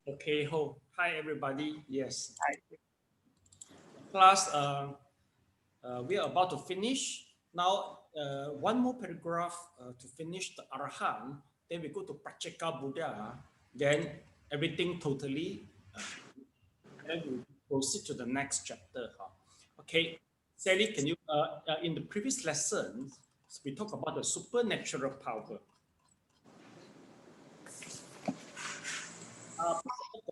Okay, hi everybody. Yes, Hi. class. We are about to finish now. One more paragraph to finish the Arahant. Then we go to Pratyeka Buddha. Then everything totally. Then we proceed to the next chapter. Okay, Sally, can you? In the previous lessons, we talked about the supernatural power. Please off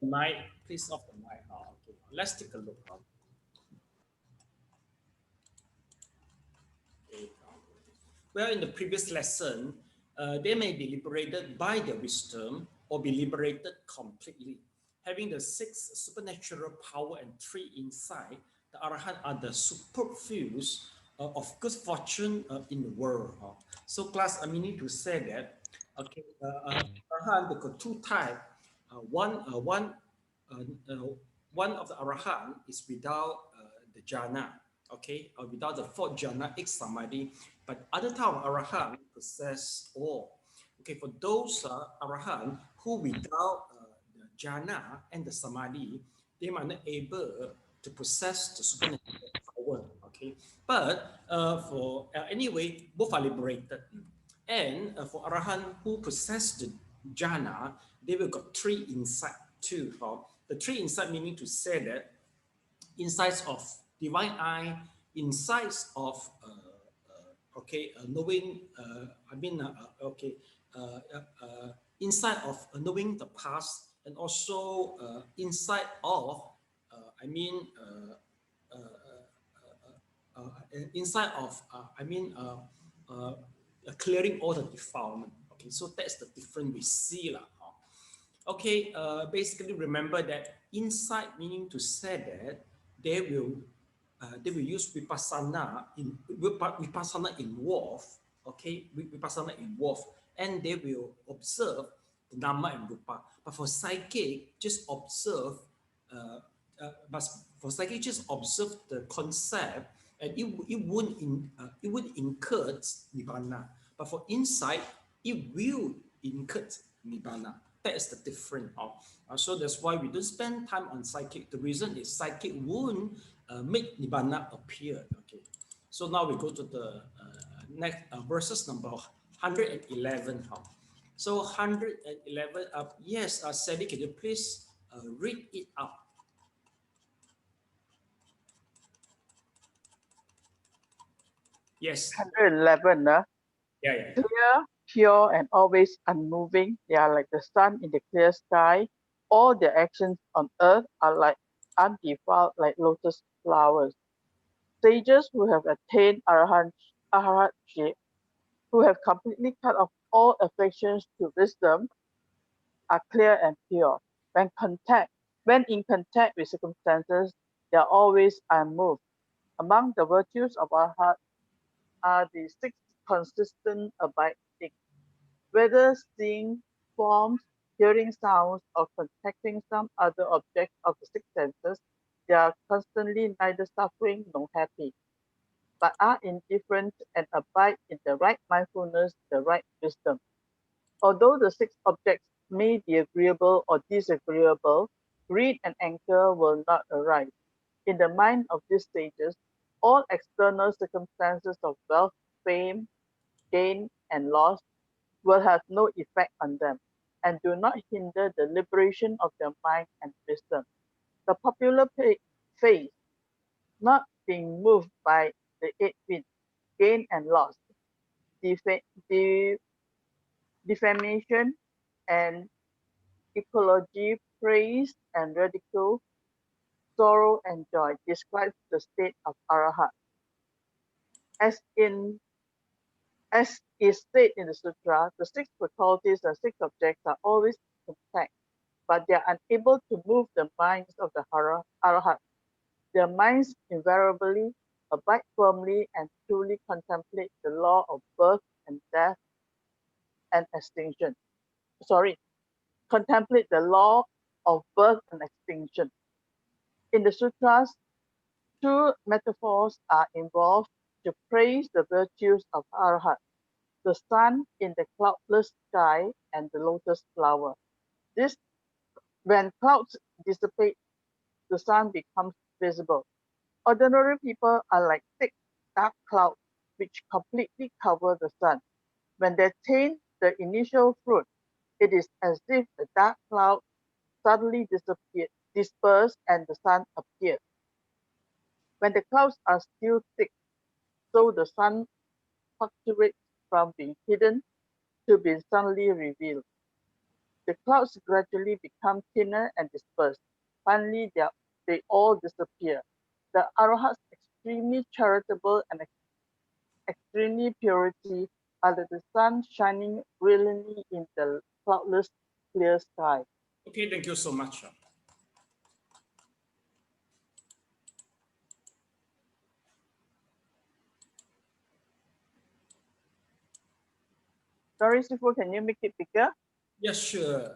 the mic. Please off the mic. Okay, let's take a look. Okay. Well, in the previous lesson, they may be liberated by their wisdom or be liberated completely. Having the six supernatural power and three insight, the Arahant are the superb views of good fortune in the world. So, class, I mean to say that, okay, Arahant, they got two types. Uh, uh, one of the Arahant is without the jhana, okay, or without the fourth jhana, eight samadhi, but other type of Arahant possess all. Okay, for those Arahant who without the jhana and the samadhi, they might not able to possess the supernatural power. Okay, but anyway, both are liberated. And for Arahant who possess the jhana, they will got three insight too. The three insight meaning to say that insights of divine eye, insights of knowing. Insight of knowing the past, and also insight of, I mean, uh, insight of, clearing all the defilement. Okay, so that's the difference we see lah. Okay, basically remember that insight meaning to say that they will they will use vipassana involve. Okay, vipassana involve, and they will observe the dharma and rupa. But for psychic, just observe. But for psychic, just observe the concept, and it would incur nibbana. But for insight, it will incur nibbana. That is the difference. So that's why we don't spend time on psychic. The reason is psychic won't make nibbana appear. Okay. So now we go to the next verses number 111. So 111. Yes, Sally, can you please read it out? Yes. 111, Yeah, yeah. clear, pure, and always unmoving. They are like the sun in the clear sky. All their actions on earth are like undefiled, like lotus flowers. Sages who have attained arhatship, who have completely cut off all affections to wisdom, are clear and pure. When in contact with circumstances, they are always unmoved. Among the virtues of arhat are the six consistent abiding, whether seeing forms, hearing sounds, or contacting some other object of the six senses, they are constantly neither suffering nor happy, but are indifferent and abide in the right mindfulness, the right wisdom. Although the six objects may be agreeable or disagreeable, greed and anger will not arise. In the mind of these sages, all external circumstances of wealth, fame, gain, and loss will have no effect on them, and do not hinder the liberation of their mind and wisdom. The popular faith, not being moved by the eight winds, gain and loss, defa- de- defamation and ecology, praise and ridicule, sorrow and joy, describes the state of arahat. As in As is said in the sutra, the six faculties and six objects are always in contact, but they are unable to move the minds of the arahat. Their minds invariably abide firmly and truly contemplate the law of birth and death and extinction. Sorry, contemplate the law of birth and extinction. In the sutras, two metaphors are involved to praise the virtues of arahat: the sun in the cloudless sky and the lotus flower. This When clouds dissipate, the sun becomes visible. Ordinary people are like thick, dark clouds which completely cover the sun. When they attain the initial fruit, it is as if the dark cloud suddenly dispersed and the sun appeared. When the clouds are still thick, so the sun fluctuates from being hidden to being suddenly revealed. The clouds gradually become thinner and dispersed. Finally, they all disappear. The arahats, extremely charitable and extremely purity, are like the sun shining brilliantly in the cloudless, clear sky. Okay, thank you so much. Sorry, Sifu, can you make it bigger? Yes, sure.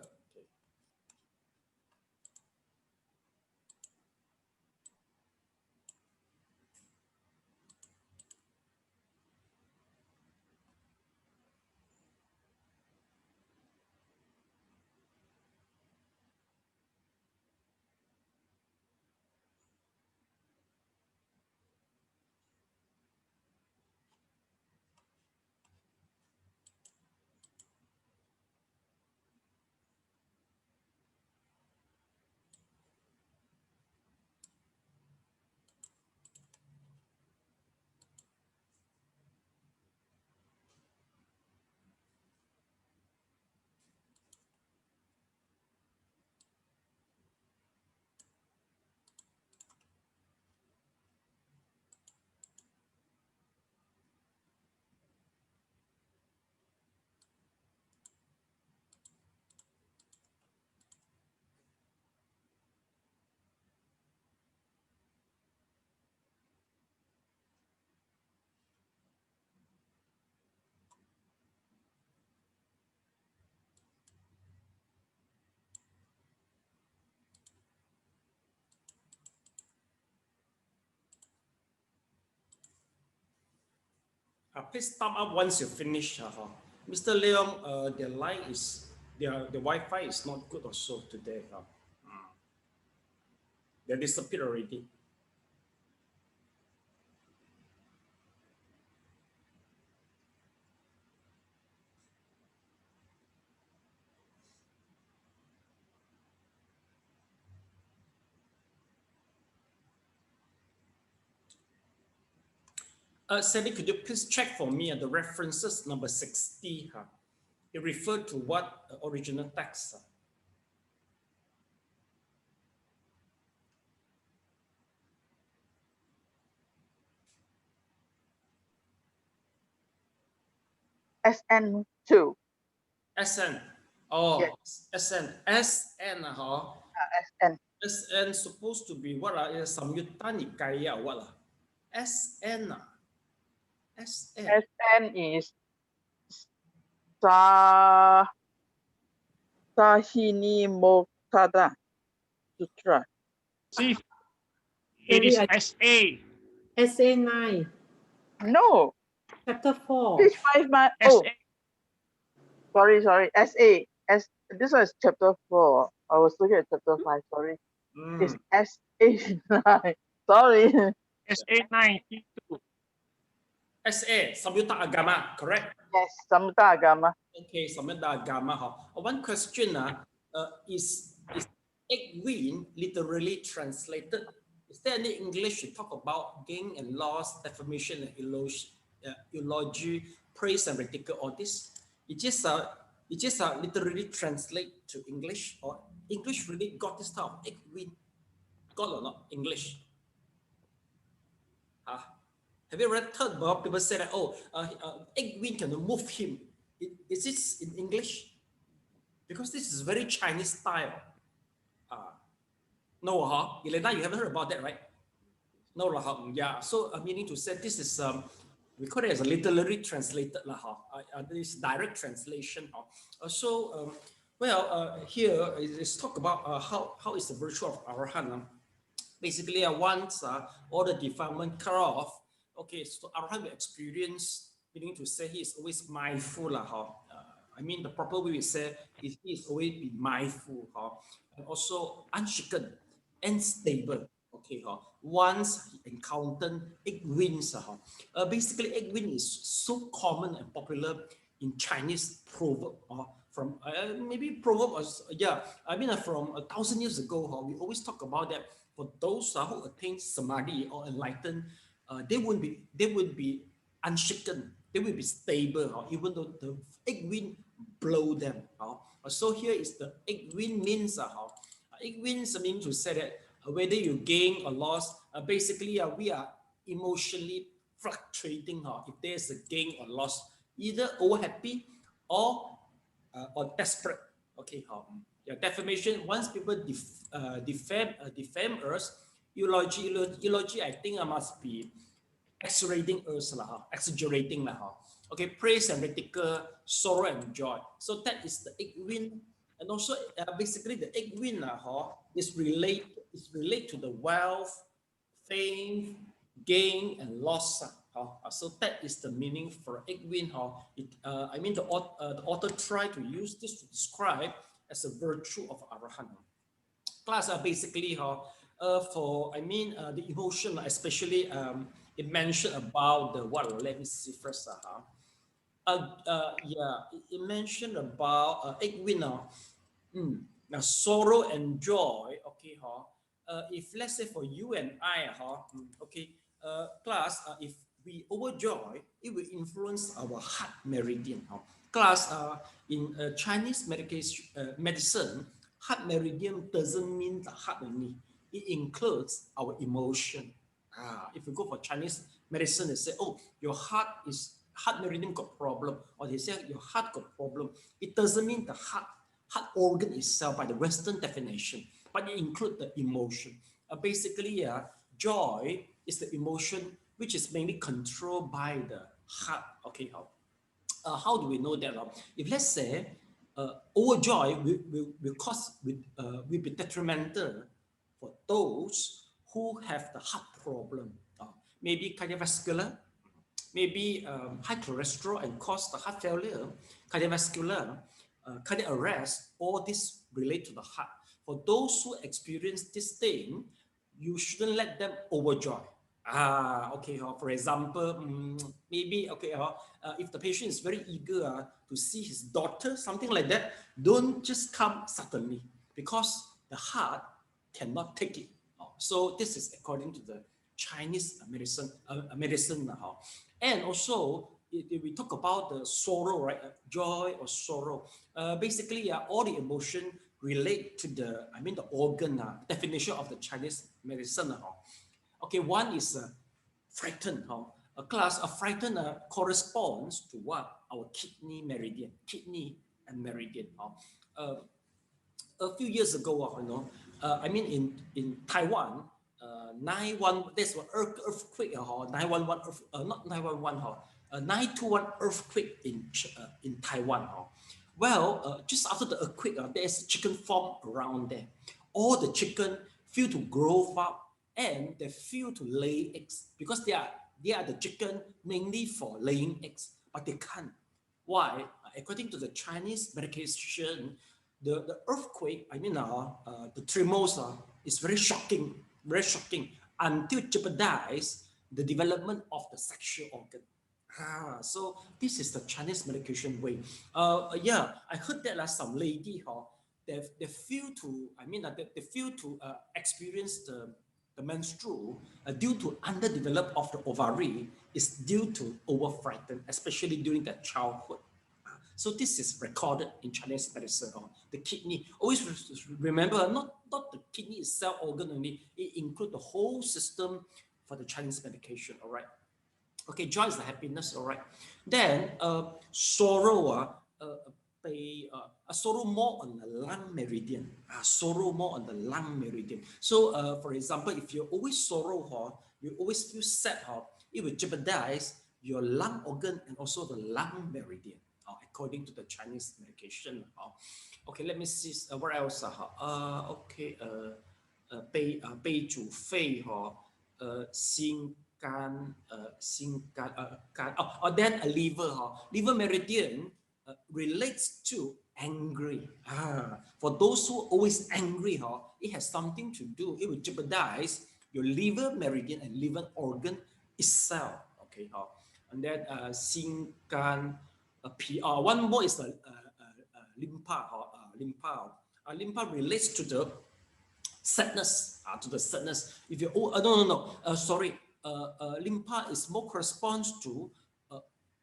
Please thumb up once you finish. Mr. Leong, the line is the Wi-Fi is not good also today. They disappeared already. Sandy, could you please check for me the references number 60? It referred to what original text? SN2. SN. Oh, Yes. SN. SN. SN. SN supposed to be what? Samyutta Nikaya what? SN. SN. SN is Sa Sahini Mokkada Sutra. See, it is SA. SA9, No, chapter 4. page 5. Oh, sorry. This one is chapter 4. I was looking at chapter 5. Sorry. It's SA9. Sorry. SA9, T2. SA, Samyutta Agama, correct? Yes, Samatha Agama. Okay, Samyutta Agama. One question is egg win literally translated? Is there any English to talk about gain and loss, defamation and eulogy, praise and ridicule, all this? It just literally translate to English, or English really got this type of egg win? Got or not English? Have you ever heard about people say that, egg win can move him? Is this in English? Because this is very Chinese style. No, Elena, you haven't heard about that, right? No, yeah. So meaning to say this is we call it as a literally translated this direct translation. Here is talk about how is the virtue of Arahant. Basically, once all the defilement cut off, okay, so Arahant will experience, meaning to say he is always mindful I mean, the proper way we say is he is always be mindful, and also unshaken and stable. Okay, once he encountered eight winds, basically eight wind is so common and popular in Chinese proverb, from maybe proverb was, yeah, I mean from 1,000 years ago, we always talk about that. For those who attain samadhi or enlightened, they would be unshaken, they will be stable, even though the eight wind blow them. So here is the eight wind means, eight winds means to say that whether you gain or loss, basically we are emotionally fluctuating. If there's a gain or loss, either over happy or desperate. Okay, yeah, defamation. Once people defame us, eulogy I think must be exaggerating us lah, exaggerating lah. Okay, praise and ridicule, sorrow and joy. So that is the eight wind, and also basically the eight wind is relate to the wealth, fame, gain, and loss. So that is the meaning for eight wind. I mean the author tried to use this to describe as a virtue of arahant. Class basically for I mean the emotion, especially it mentioned about the what? Let me see first. Yeah, it mentioned about eight wind. Now sorrow and joy. Okay, if let's say for you and I, okay, class, if we overjoy, it will influence our heart meridian. Class, in Chinese medicine, heart meridian doesn't mean the heart only. It includes our emotion. If you go for Chinese medicine, they say, oh, your heart meridian got problem, or they say your heart got problem. It doesn't mean the heart organ itself by the Western definition, but it includes the emotion. Basically, joy is the emotion which is mainly controlled by the heart. Okay, how do we know that? If let's say overjoy will be detrimental for those who have the heart problem, maybe cardiovascular, maybe high cholesterol and cause the heart failure, cardiovascular, cardiac arrest. All this relate to the heart. For those who experience this thing, you shouldn't let them overjoy. Okay, for example, maybe, okay, if the patient is very eager to see his daughter, something like that, don't just come suddenly, because the heart cannot take it. So this is according to the Chinese medicine. And also, if we talk about the sorrow, right? Joy or sorrow. Basically, all the emotion relate to the, I mean, the organ definition of the Chinese medicine. Okay, one is frightened. A class of frightened corresponds to what? Our kidney meridian, kidney and meridian. A few years ago, I mean in Taiwan, 9/11, there's an earthquake, 9/11, not 9/11, 9/21 earthquake in Taiwan. Well, just after the earthquake, there's a chicken farm around there. All the chicken feel to grow up and they feel to lay eggs, because they are the chicken mainly for laying eggs, but they can't. Why? According to the Chinese medication, the earthquake, I mean the tremors is very shocking until jeopardize the development of the sexual organ. So this is the Chinese medication way. Yeah, I heard that some lady, they feel to, I mean, they feel to experience the menstrual due to underdeveloped of the ovary is due to over frightened, especially during their childhood. So this is recorded in Chinese medicine. The kidney, always remember, not the kidney itself organ only, it includes the whole system for the Chinese medication, all right? Okay, joy is the happiness, all right? Then sorrow, sorrow more on the lung meridian. Sorrow more on the lung meridian. So for example, if you always sorrow, you always feel sad, it will jeopardize your lung organ and also the lung meridian. According to the Chinese medication. Okay, let me see what else. Okay, 杯煮肺心肝 then a liver liver meridian relates to angry. For those who are always angry, it has something to do. It will jeopardize your liver meridian and liver organ itself. Okay, and then Singkan, one more is limpa. Limpa relates to the sadness. If you sorry, limpa is more corresponds to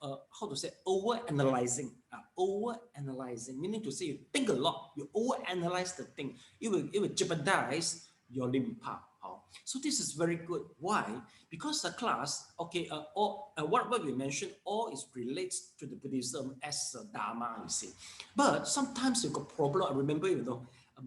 how to say over-analyzing. Over-analyzing, meaning to say you think a lot, you over-analyze the thing. It will jeopardize your limpa. So this is very good. Why? Because the class, okay, what we mentioned, all is relates to the Buddhism as dharma, you see. But sometimes you got problem. I remember,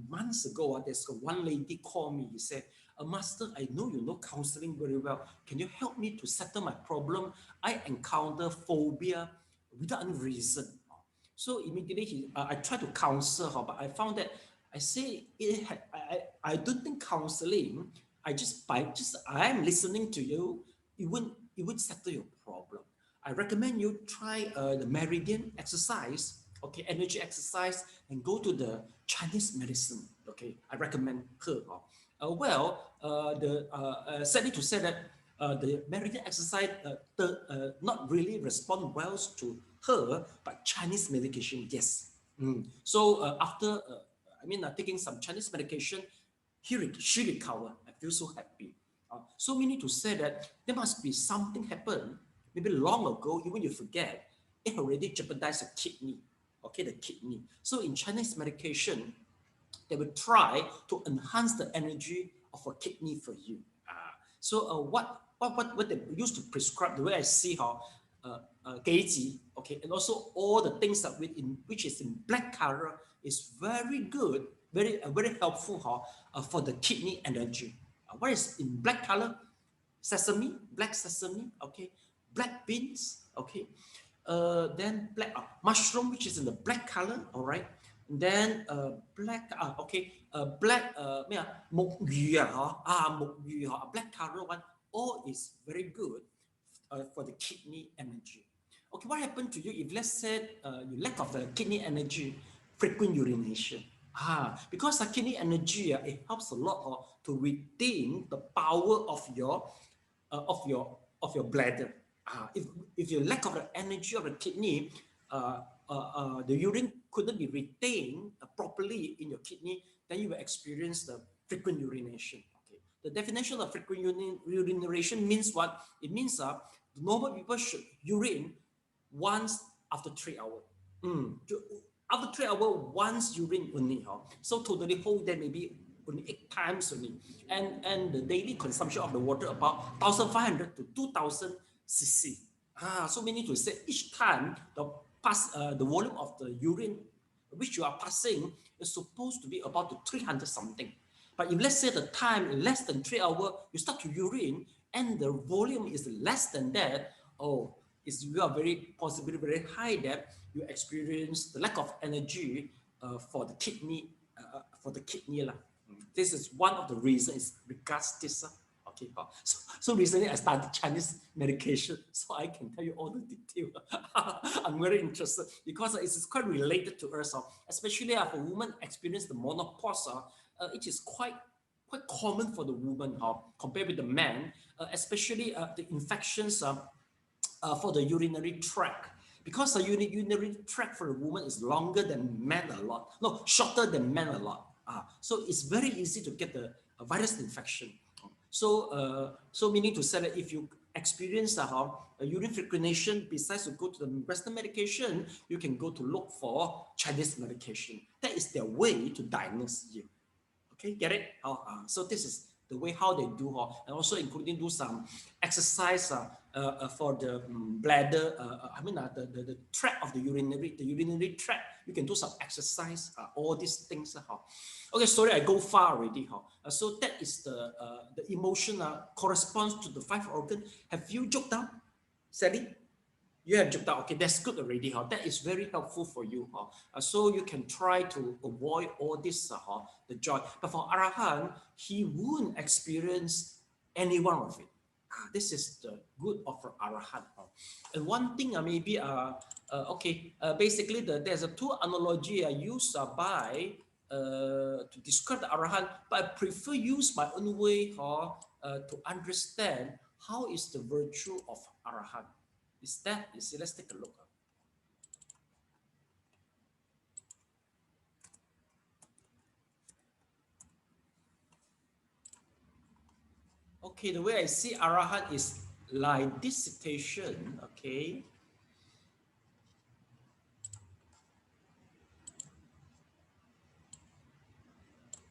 months ago, there's one lady called me. He said, Master, I know you know counseling very well. Can you help me to settle my problem? I encounter phobia without any reason. So immediately I tried to counsel her, but I found that I say I don't think counseling. I am listening to you. It wouldn't settle your problem. I recommend you try the meridian exercise, okay, energy exercise, and go to the Chinese medicine. Okay, I recommend her. Sadly to say that the meridian exercise not really respond well to her, but Chinese medication, yes. So after taking some Chinese medication, she recovered. I feel so happy. So meaning to say that there must be something happen maybe long ago, even you forget, it already jeopardized the kidney. Okay, the kidney. So in Chinese medication, they will try to enhance the energy of a kidney for you. What they used to prescribe, the way I see how Geiji, okay, and also all the things that which is in black color is very good, very helpful for the kidney energy. What is in black color? Sesame, black sesame, okay, black beans, okay, then black mushroom, which is in the black color, all right. And then black, black, mục鱼black color one, all is very good for the kidney energy. Okay, what happened to you if let's say you lack of the kidney energy, frequent urination? Because the kidney energy, it helps a lot to retain the power of your bladder. If you lack of the energy of the kidney, the urine couldn't be retained properly in your kidney, then you will experience the frequent urination. Okay. The definition of frequent urination means what? It means normal people should urine once after 3 hours. After 3 hours, once urine only. So totally whole day maybe only 8 times only. And the daily consumption of the water about 1,500 to 2,000 cc. So we need to say each time the volume of the urine which you are passing is supposed to be about 300 something. But if let's say the time is less than 3 hours, you start to urine and the volume is less than that, you are possibly very high that you experience the lack of energy for the kidney. This is one of the reasons regards this. Okay, so recently I started Chinese medication, so I can tell you all the details. I'm very interested because it is quite related to us, especially if a woman experience the menopause. It is quite common for the woman compared with the man, especially the infections for the urinary tract. Because the urinary tract for a woman is longer than men a lot. No, shorter than men a lot. So it's very easy to get the virus infection. So meaning to say that if you experience a urine frequentation, besides to go to the Western medication, you can go to look for Chinese medication. That is their way to diagnose you. Okay, get it? So this is the way how they do, and also including do some exercise for the bladder. The tract of the urinary tract. You can do some exercise. All these things. Okay, sorry, I go far already. So that is the emotion corresponds to the 5 organ. Have you jotted down, Sally? You have jotted down. Okay, that's good already. That is very helpful for you. So you can try to avoid all this, the joy. But for Arahant, he wouldn't experience any one of it. This is the good of Arahant. And one thing maybe, basically there's a two analogy used by to describe the Arahant, but I prefer use my own way to understand how is the virtue of Arahant. Let's take a look. Okay, the way I see Arahant is like this situation, okay.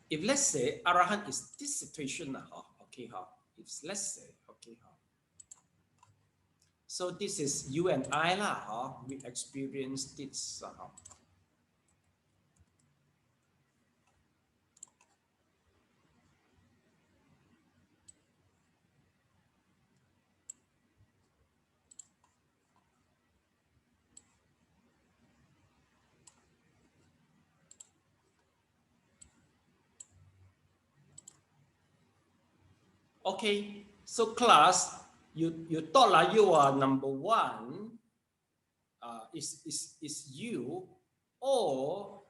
If let's say Arahant is this situation, okay, if let's say, okay, so this is you and I lah, we experienced this. Okay, so class, you thought like you are number one, is you, or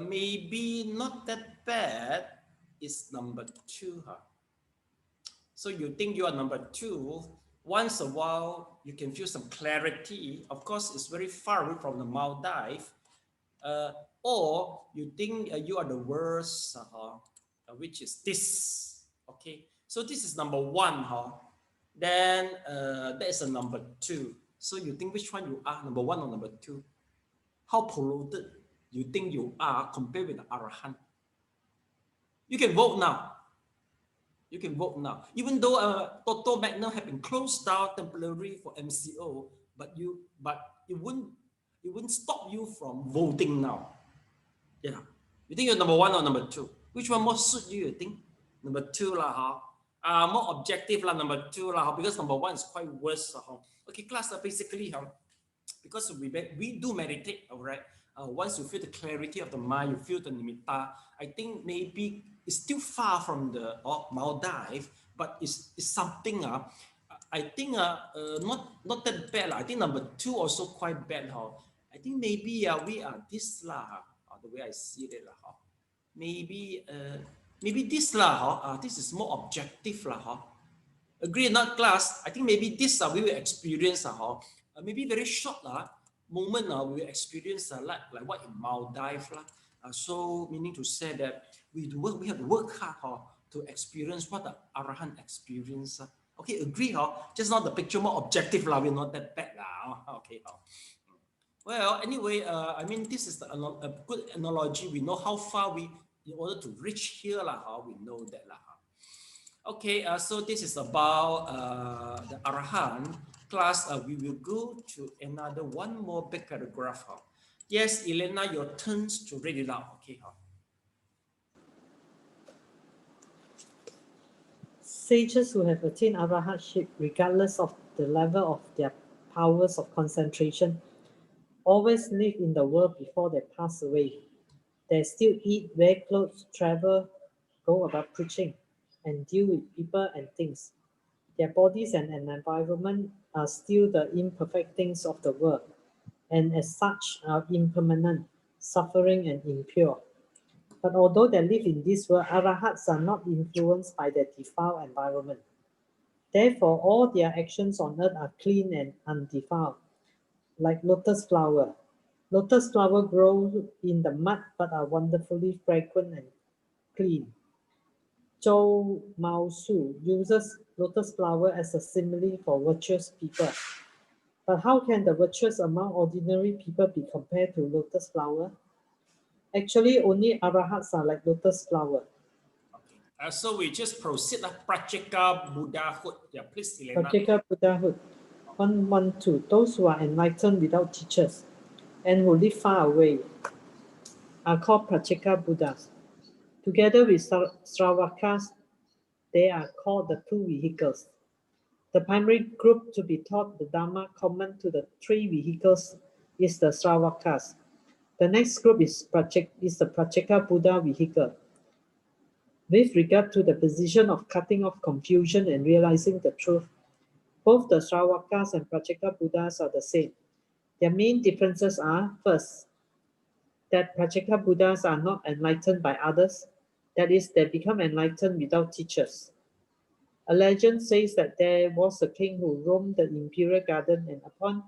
maybe not that bad, is number two. So you think you are number two. Once a while, you can feel some clarity. Of course, it's very far away from the Maldives. Or you think you are the worst, which is this. Okay, so this is number one. Then there is a number two. So you think which one you are, number one or number two? How polluted you think you are compared with the Arahant? You can vote now. You can vote now. Even though Toto Magnum have been closed down temporarily for MCO, but it wouldn't stop you from voting now. Yeah. You think you're number one or number two? Which one more suit you think? Number two lah, more objective lah, number two lah, because number one is quite worse. Okay, class, basically, because we do meditate, all right? Once you feel the clarity of the mind, you feel the nimitta, I think maybe it's still far from the Maldives, but it's something, I think not that bad. I think number two also quite bad. I think maybe we are this lah, the way I see it. Maybe this lah, this is more objective lah. Agree or not, class? I think maybe this we will experience maybe very short moment we will experience like what in Maldives lah. So meaning to say that we have to work hard to experience what the Arahant experience. Okay, agree just not the picture more objective lah. We're not that bad lah. Okay. Well, anyway, I mean this is a good analogy. We know how far in order to reach here lah. We know that lah. Okay, so this is about the Arahant. Class, we will go to another one more big paragraph. Yes, Elena, your turns to read it out. Okay. Sages who have attained arahantship, regardless of the level of their powers of concentration, always live in the world before they pass away. They still eat, wear clothes, travel, go about preaching, and deal with people and things. Their bodies and an environment are still the imperfect things of the world, and as such are impermanent, suffering, and impure. But although they live in this world, arahats are not influenced by their defiled environment. Therefore, all their actions on earth are clean and undefiled, like lotus flower. Lotus flower grow in the mud but are wonderfully fragrant and clean. Zhou Mao Su uses lotus flower as a simile for virtuous people. But how can the virtuous among ordinary people be compared to lotus flower? Actually, only arahats are like lotus flower. Okay. So we just proceed. Pratyeka Buddhahood. Yeah, please, Elena. Pratyeka Buddhahood. 112. Those who are enlightened without teachers and who live far away are called Pratyeka Buddhas. Together with Sravakas, they are called the two vehicles. The primary group to be taught the Dharma common to the three vehicles is the Sravakas. The next group is the Pratyeka Buddha vehicle. With regard to the position of cutting off confusion and realizing the truth, Both the Shravakas and Pratyekabuddhas are the same. Their main differences are, first, that Pratyekabuddhas are not enlightened by others, that is, they become enlightened without teachers. A legend says that there was a king who roamed the imperial garden and upon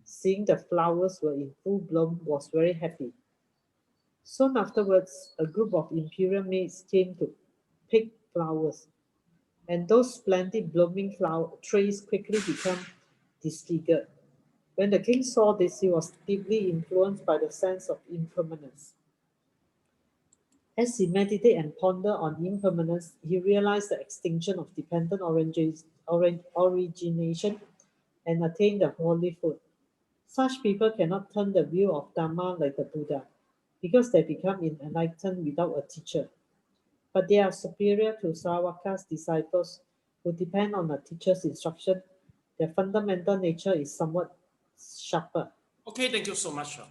seeing the flowers were in full bloom was very happy. Soon afterwards, a group of imperial maids came to pick flowers, and those splendid blooming flower trees quickly became disfigured. When the king saw this, he was deeply influenced by the sense of impermanence. As he meditated and pondered on impermanence, he realized the extinction of dependent origination and attained the holy food. Such people cannot turn the view of Dharma like the Buddha, because they become enlightened without a teacher. But they are superior to Sravaka's disciples who depend on a teacher's instruction. Their fundamental nature is somewhat sharper. Okay, thank you so much. Okay.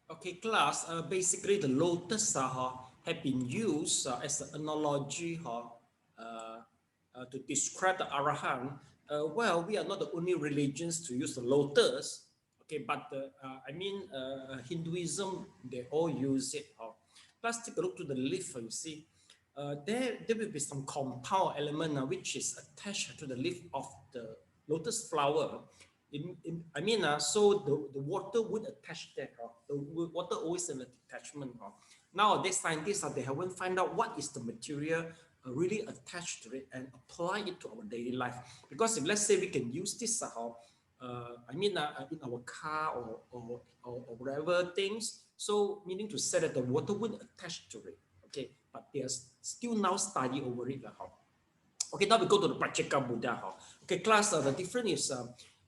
Okay, class, basically the lotus have been used as an analogy to describe the Arahant. Well, we are not the only religions to use the lotus, okay, but Hinduism, they all use it. Let's take a look to the leaf, you see. There will be some compound element which is attached to the leaf of the lotus flower. So the water would attach there. The water always in a detachment. Nowadays, scientists they haven't found out what is the material really attached to it and apply it to our daily life. Because if let's say we can use this, in our car or whatever things, so meaning to say that the water wouldn't attach to it. Okay, but there's still now study over it. Okay, now we go to the Pratyekabuddha. Okay, class, the difference is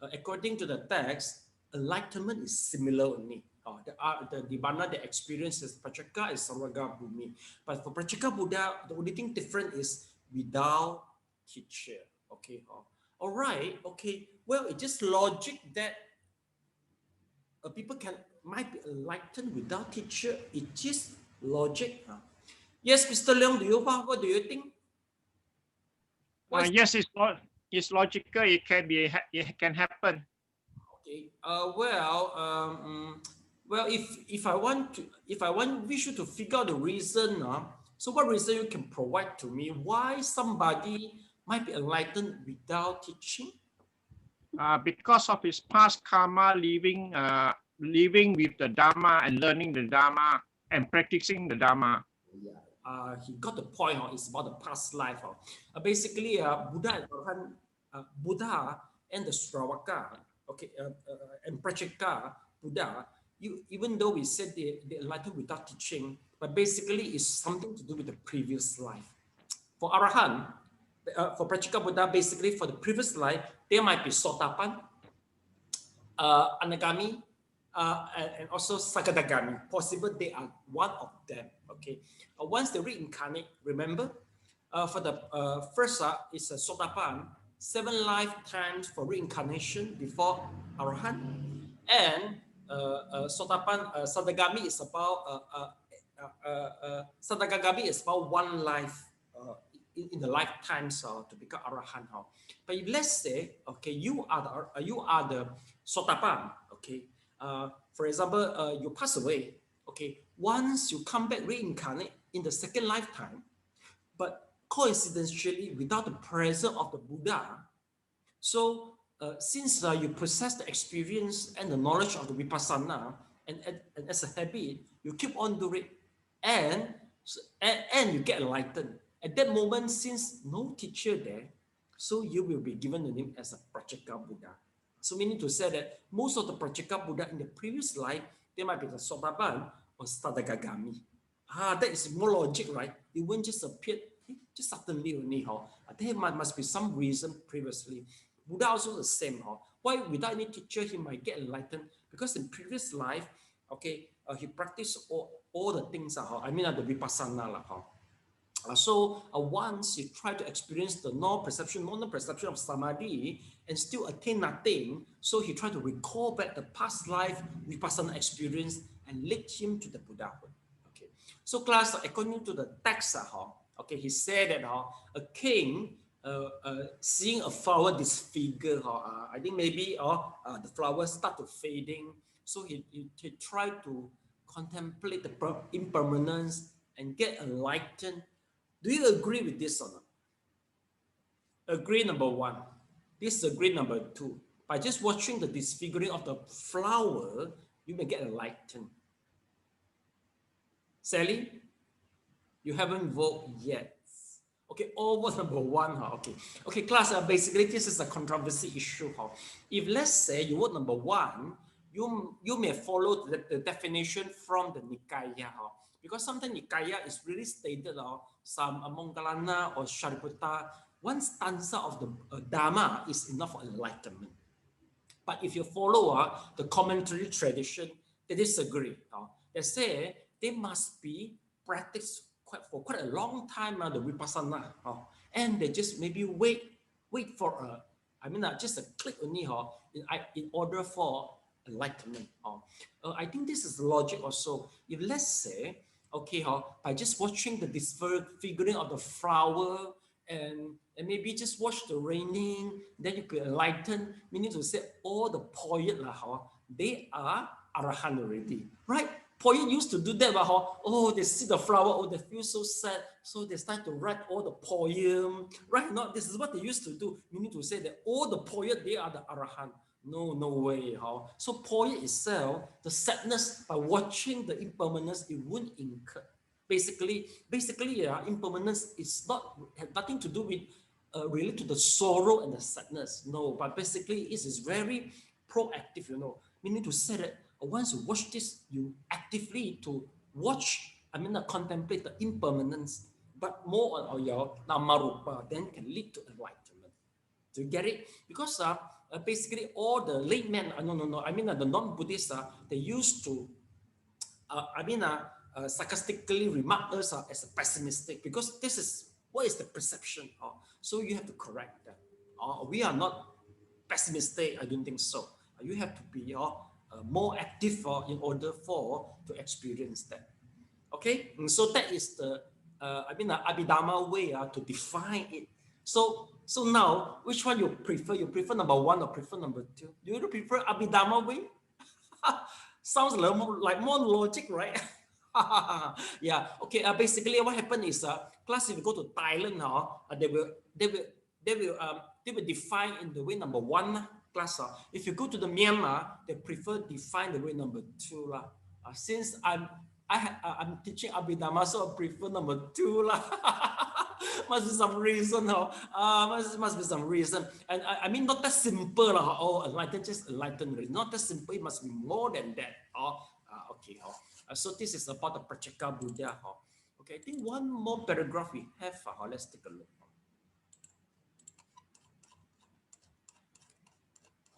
according to the text, enlightenment is similar only. The Nibbana, the experience is Pratyeka is Sarvaga Bhumi. But for Pratyekabuddha, the only thing different is without teacher. Okay. All right. Okay. Well, it's just logic that people might be enlightened without teacher. It's just logic. Yes, Mr. Leong, what do you think? Yes, it's logical. It can happen. Okay. If I wish you to figure out the reason, so what reason you can provide to me why somebody might be enlightened without teaching? Because of his past karma, living with the Dharma and learning the Dharma and practicing the Dharma. Yeah. He got the point. It's about the past life. Basically, Buddha and the Sravaka, okay, and Pratyeka Buddha, even though we said they enlightened without teaching, but basically it's something to do with the previous life. For Arahant, for Pratyeka Buddha, basically for the previous life, there might be Sotapan, Anagami, and also Sakadagami. Possible they are one of them. Okay. Once they reincarnate, remember, For the first is a Sotapan, 7 lifetimes for reincarnation before Arahant, and Sotapan Sadagami is about Sadagami is about 1 life in the lifetimes to become Arahant. But if let's say, okay, you are the Sotapan, okay, for example, you pass away, okay, once you come back reincarnate in the second lifetime, but coincidentally without the presence of the Buddha. So since you possess the experience and the knowledge of the Vipassana, and as a habit, you keep on doing it, and you get enlightened. At that moment, since no teacher there, so you will be given the name as a Pratyekabuddha. So meaning to say that most of the Pratyekabuddha in the previous life, they might be the Sotapan or Sadagami. That is more logic, right? It won't just appear just suddenly only. There must be some reason previously. Buddha also the same. Why without any teacher he might get enlightened? Because in previous life, okay, he practiced all the things. The Vipassana. So once you try to experience the non-perception of samadhi and still attain nothing, so he tried to recall back the past life Vipassana experience and lead him to the Buddhahood. Okay. So class, according to the text, okay, he said that a king seeing a flower disfigure, I think maybe the flowers start to fading. So he tried to contemplate the impermanence and get enlightened. Do you agree with this or not? Agree number 1. Disagree number 2. By just watching the disfiguring of the flower, you may get enlightened. Sally, you haven't voted yet. Okay, all vote number 1. Okay, class, basically this is a controversy issue. If let's say you vote number 1, you may follow the definition from the Nikaya. Because sometimes Nikaya is really stated, some Moggallana or Shariputra, one stanza of the Dharma is enough for enlightenment. But if you follow the commentary tradition, they disagree. They say they must be practiced for quite a long time, the Vipassana. And they just maybe wait for just a click only in order for enlightenment. I think this is the logic also. If let's say, okay, by just watching the disfiguring of the flower and maybe just watch the raining, then you could enlighten, meaning to say all the poet, they are Arahant already, right? Poet used to do that, but they see the flower, they feel so sad, so they start to write all the poem, right? No, this is what they used to do, meaning to say that all the poet, they are the Arahant. No way. So poet itself, the sadness by watching the impermanence, it won't incur. Basically, impermanence had nothing to do with related to the sorrow and the sadness. No, but basically it is very proactive, meaning to say that once you watch this, you actively to watch, contemplate the impermanence, but more on your namarupa, then can lead to enlightenment. Do you get it? Because basically all the laymen, the non-Buddhists, they used to, sarcastically remark us as a pessimistic, because this is what is the perception. So you have to correct that. We are not pessimistic, I don't think so. You have to be more active in order to experience that. Okay, and so that is the Abhidhamma way to define it. So now, which one you prefer? You prefer number 1 or prefer number 2? Do you prefer Abhidhamma way? Sounds like more logic, right? Yeah. Okay. Basically, what happened is, class, if you go to Thailand, they will define in the way number 1. Class. If you go to the Myanmar, they prefer define the way number 2. Since I'm teaching Abhidhamma, so I prefer number 2. Must be some reason. Must be some reason. And not that simple. Enlightened, just enlightened. Not that simple. It must be more than that. Okay. So this is about the Pratyekabuddha. Okay, I think one more paragraph we have. Let's take a look.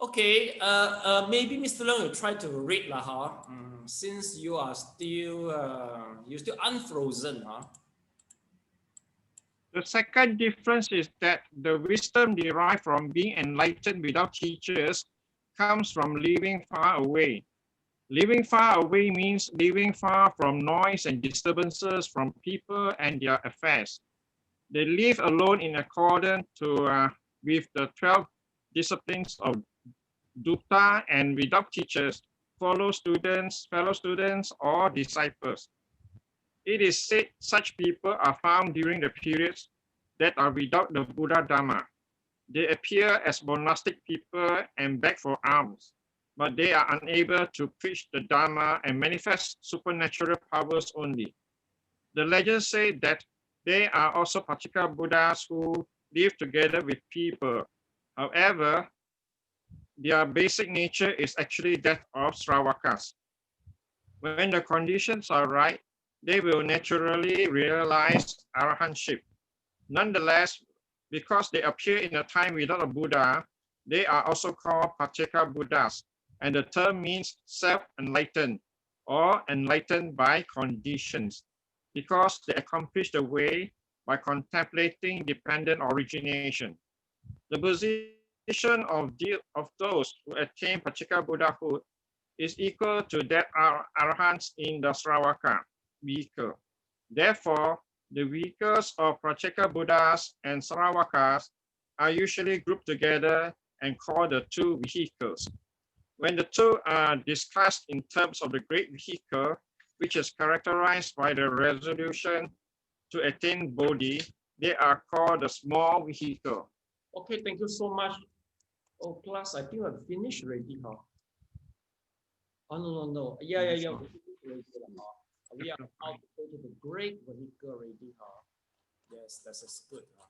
Okay, maybe Mr. Leung will try to read since you are still unfrozen. The second difference is that the wisdom derived from being enlightened without teachers comes from living far away. Living far away means living far from noise and disturbances from people and their affairs. They live alone in accordance with the 12 disciplines of Dutta and without teachers, fellow students, or disciples. It is said such people are found during the periods that are without the Buddha Dharma. They appear as monastic people and beg for alms, but they are unable to preach the Dharma and manifest supernatural powers only. The legends say that they are also Pratyeka Buddhas who live together with people. However, their basic nature is actually that of Sravakas. When the conditions are right, they will naturally realize arahantship. Nonetheless, because they appear in a time without a Buddha, they are also called Pratyeka Buddhas, and the term means self-enlightened or enlightened by conditions, because they accomplish the way by contemplating dependent origination. The position of those who attain Pratyeka Buddhahood is equal to that of arahants in the Sravaka vehicle. Therefore, the vehicles of Pratyeka Buddhas and Sravakas are usually grouped together and called the two vehicles. When the two are discussed in terms of the great vehicle, which is characterized by the resolution to attain Bodhi, they are called the small vehicle. Okay, thank you so much. Oh, class, I think I've finished already, huh? Oh, no. Yeah. We finished already, huh? We are about to go to the great vehicle already, huh? Yes, that is good, huh?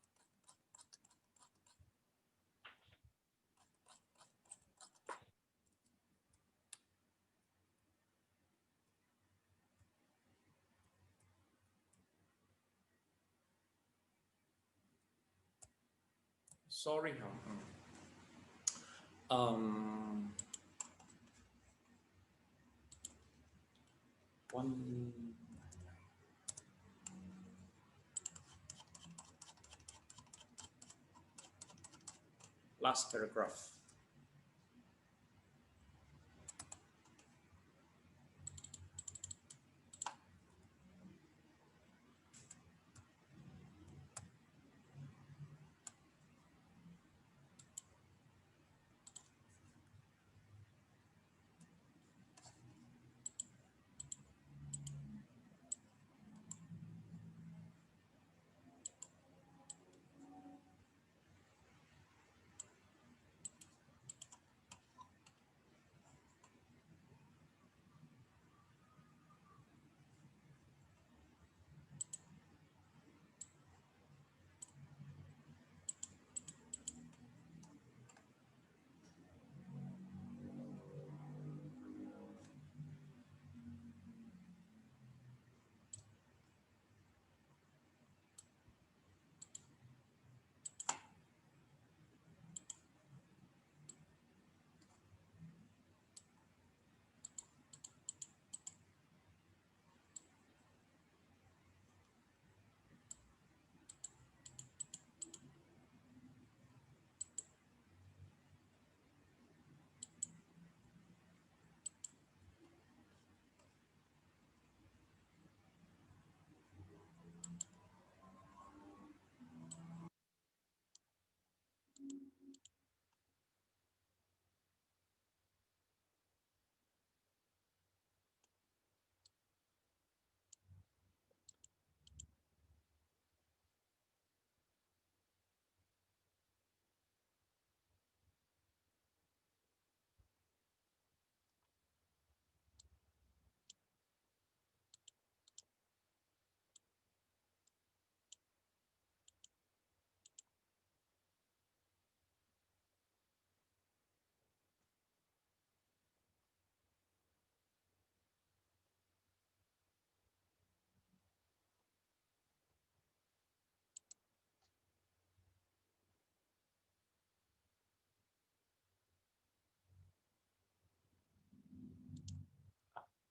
Sorry, huh? One last paragraph.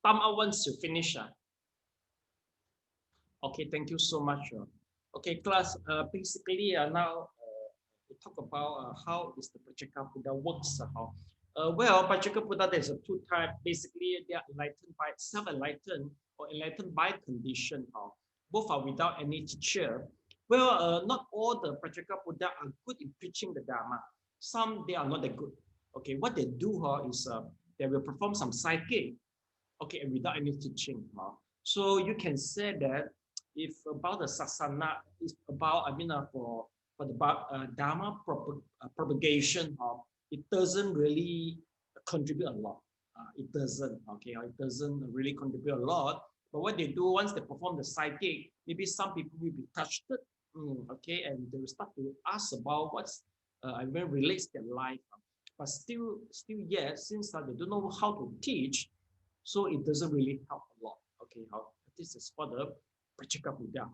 Thumb out once you finish. Okay, thank you so much. Okay, class. Basically, now we talk about how is the Pratyekabuddha works. Well, Pratyekabuddha, there's a two type. Basically, they are enlightened by self-enlightened or enlightened by condition. Both are without any teacher. Well, not all the Pratyekabuddha are good in preaching the Dharma. Some they are not that good. Okay, what they do is they will perform some psychic. Okay, and without any teaching. So you can say that if about the sasana is about, for the Dharma propagation, it doesn't really contribute a lot. It doesn't, okay, it doesn't really contribute a lot. But what they do once they perform the psychic, maybe some people will be touched, okay, and they will start to ask about what's, relates their life. But still, yes, since they don't know how to teach, so it doesn't really help a lot. Okay, this is for the Pratyekabuddha.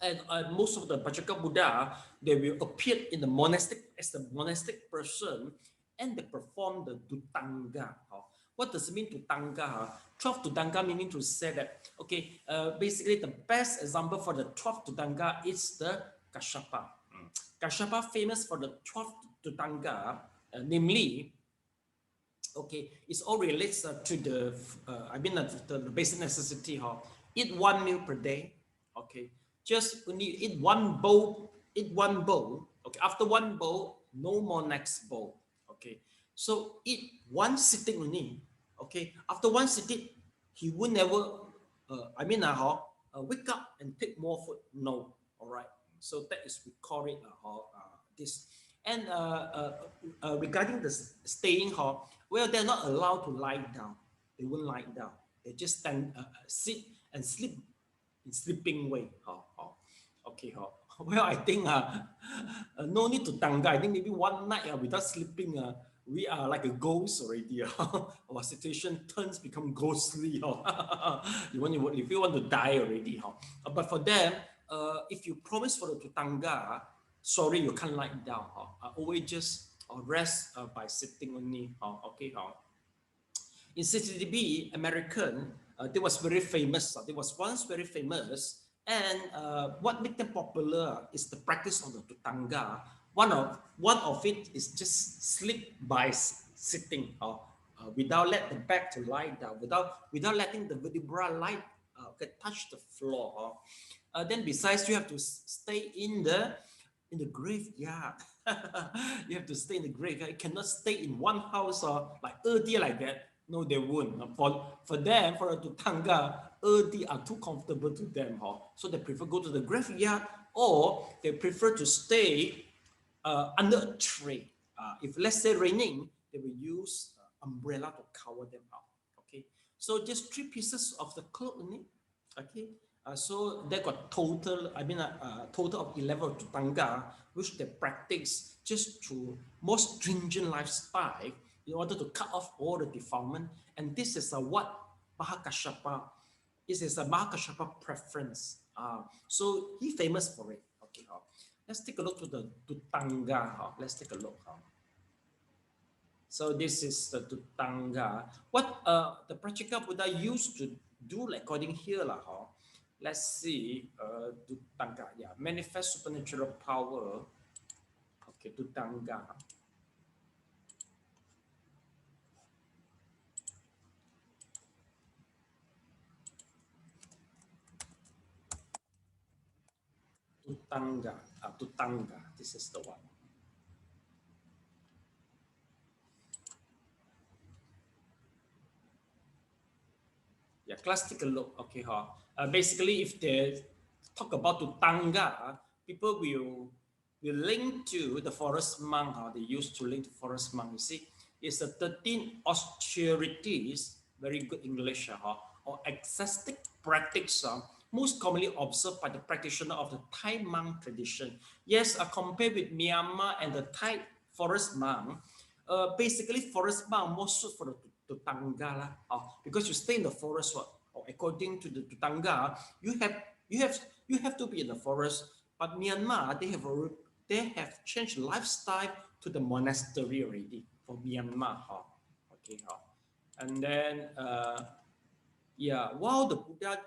And most of the Pratyekabuddha, they will appear in the monastic as the monastic person, and they perform the tutanga. What does it mean tutanga? 12 tutanga meaning to say that, okay, basically the best example for the 12 tutanga is the Kashyapa. Kashyapa famous for the 12 tutanga, namely, okay, it's all relates to the, the basic necessity. Eat one meal per day. Okay, just when you eat one bowl, Okay, after one bowl, no more next bowl. Okay, so eat one sitting only. Okay, after one sitting, he will never, wake up and take more food. No, all right. So that is we call it this. And regarding the staying, well, they're not allowed to lie down. They won't lie down. They just stand, sit and sleep in sleeping way. Okay. Well, I think no need to tanga. I think maybe one night without sleeping, we are like a ghost already. Our situation become ghostly. If you want to die already. But for them, if you promise for the tutanga, sorry, you can't lie down. Always just rest by sitting only. Okay. In CCTV, American, they was very famous. They was once very famous. And what made them popular is the practice of the tutanga. One of it is just sleep by sitting, without let the back to lie down, without letting the vertebra touch the floor. Then besides, you have to stay in the graveyard. You have to stay in the graveyard. You cannot stay in one house like like that. No, they won't. For them, for a tutanga, are too comfortable to them. So they prefer go to the graveyard, or they prefer to stay under a tree. If let's say raining, they will use umbrella to cover them up. Okay, so just 3 pieces of the cloth only. Okay, so they got total of 11 tutanga, which they practice just to more stringent lifestyle in order to cut off all the defilement. And this is what Mahakashyapa, this is a Mahakashyapa preference. So he famous for it. Okay, let's take a look to the tutanga. Let's take a look. So this is the tutanga. What the Pratyekabuddha used to do, according here, let's see, tutanga. Yeah, manifest supernatural power. Okay, tutanga. Tutanga. This is the one. Yeah, class, take a look. Okay, basically, if they talk about tutanga, people will link to the forest monk. They used to link to forest monk. You see, it's the 13 austerities. Very good English. Or ascetic practice. Most commonly observed by the practitioner of the Thai monk tradition. Yes, compared with Myanmar and the Thai forest monk, basically forest monk more suit for the tutanga, because you stay in the forest. Or according to the tutanga, you have to be in the forest. But Myanmar, they have changed lifestyle to the monastery already for Myanmar. Okay, and then while the Buddha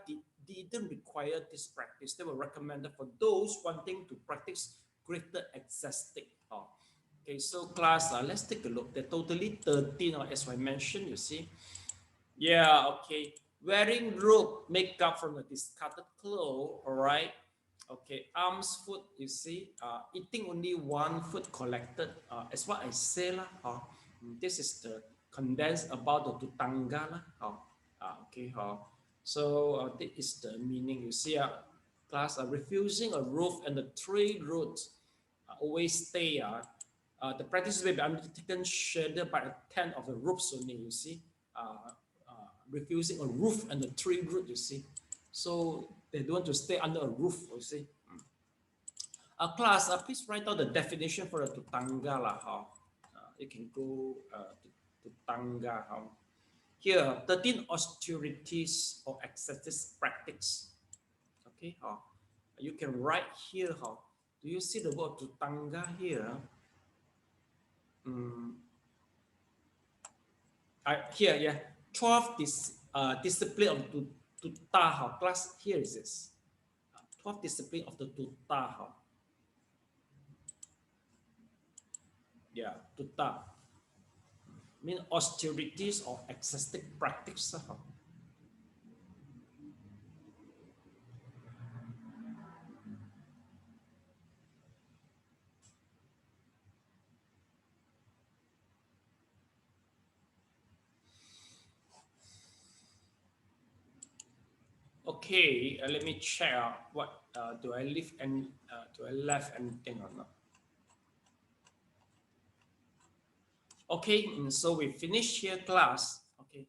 didn't require this practice. They were recommended for those wanting to practice greater ecstatic. Okay, so class, let's take a look. They're totally 13, as I mentioned, you see. Yeah, okay. Wearing robe, makeup from the discarded clothes, all right. Okay, arms, foot, you see. Eating only one food collected, as what I say lah. This is the condensed about the tutanga lah. Okay. So this is the meaning. You see, class, refusing a roof and the 3 roots always stay. The practice will be undertaken shaded by a tent of the roofs only. You see. Refusing a roof and the 3 root, you see. So they don't want to stay under a roof, you see. Class, please write out the definition for the tutanga lah. You can go to tutanga. Here, 13 austerities or ascetic practice. Okay, you can write here. Do you see the word tutanga here? Here, yeah. 12 discipline of tutor. Class, here is this. 12 discipline of the tutor. Yeah, tutor. Mean austerities or ascetic practice. Okay, let me check what do I leave and do I left anything or not? Okay, so we finish here class. Okay.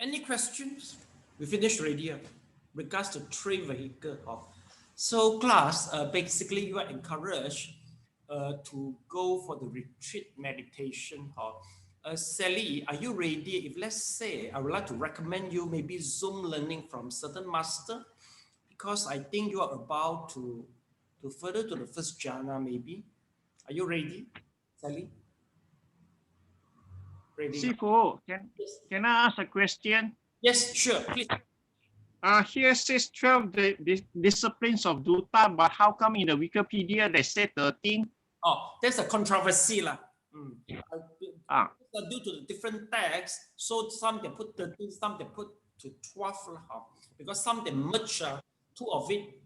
Any questions? We finished already. Regards to 3 vehicles. So class, basically you are encouraged to go for the retreat meditation. Sally, are you ready? If let's say I would like to recommend you maybe Zoom learning from certain master, because I think you are about to further to the first jhana maybe. Are you ready, Sally? Ready? Sifu, can I ask a question? Yes, sure, please. Here says 12 disciplines of Dutta, but how come in the Wikipedia they say 13? There's a controversy lah. Due to the different texts, so some they put 13, some they put to 12 because some they merge 2 of it.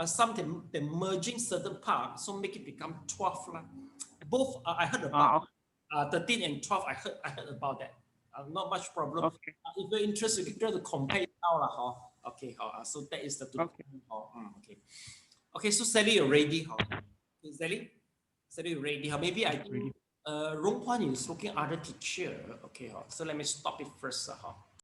Some they merging certain parts, so make it become 12 lah. Both I heard about 13 and 12. I heard about that. Not much problem. Okay. If you're interested, you can try to compare it now lah. Okay. So that is the 2. Okay. Okay. So Sally, you're ready. Sally, you're ready. Maybe I think Rong Huan is looking other teacher. Okay. So let me stop it first.